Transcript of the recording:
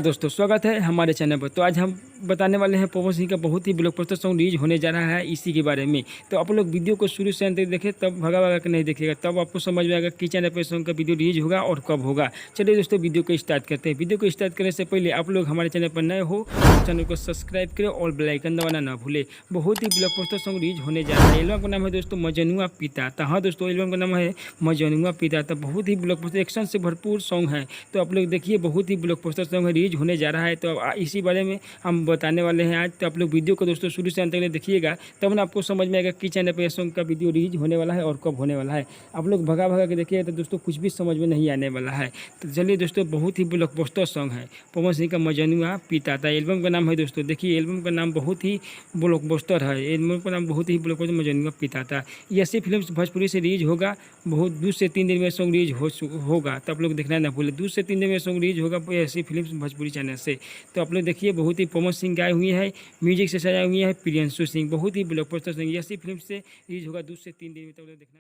दोस्तों स्वागत है हमारे चैनल पर। तो आज हम बताने वाले हैं पवन सिंह का बहुत ही ब्लॉकबस्टर सॉन्ग रिलीज होने जा रहा है इसी के बारे में। तो आप लोग वीडियो को शुरू से अंत तक देखें, तब भगा भगा के नहीं देखिएगा, तब आपको समझ में आएगा कि चैनल पर सॉन्ग का वीडियो रिलीज होगा और कब होगा। चलिए दोस्तों वीडियो को स्टार्ट करते हैं। वीडियो को स्टार्ट करने से पहले आप लोग हमारे चैनल पर नए हो तो चैनल को सब्सक्राइब करें और बेल आइकन दबाना ना भूले। बहुत ही ब्लॉकबस्टर सॉन्ग रिलीज होने जा रहा है। एल्बम का नाम है दोस्तों मजनुआ पिता। तो हाँ दोस्तों, एल्बम का नाम है मजनुआ पिता। तो बहुत ही ब्लॉकबस्टर एक्शन से भरपूर सॉन्ग है। तो आप लोग देखिए, बहुत ही ब्लॉकबस्टर सॉन्ग रिलीज होने जा रहा है। तो इसी बारे में हम बताने वाले हैं आज। तो आप लोग वीडियो को दोस्तों शुरू से अंत तक देखिएगा, तब ना आपको समझ में आएगा कि चैनल पर सॉन्ग का वीडियो रिलीज होने वाला है और कब होने वाला है। आप लोग भगा भगा के देखिएगा तो दोस्तों कुछ भी समझ में नहीं आने वाला है। तो चलिए दोस्तों, बहुत ही ब्लॉकबस्टर सॉन्ग है पवन सिंह का मजनुआ पिता था। एल्बम का नाम है दोस्तों, देखिए एल्बम का नाम बहुत ही ब्लॉकबस्टर है। एल्बम का नाम बहुत ही ब्लॉकबस्टर मजनुआ पिता था। ये ऐसी फिल्म भोजपुरी से रिलीज होगा। बहुत 2 से 3 दिन में सॉन्ग रिलीज होगा। तो आप लोग देखना ना भूले, 2 से 3 दिन में सॉन्ग रिलीज होगा ऐसी फिल्म भोजपुरी चैनल से। तो आप लोग देखिए, बहुत ही पवन सिंह गाए हुई है, म्यूजिक से सजाई हुई है प्रियंशु सिंह। बहुत ही ब्लॉकबस्टर सॉन्ग ऐसी फिल्म से रिलीज होगा 2 से 3 दिन में। तो आप लोग देखना।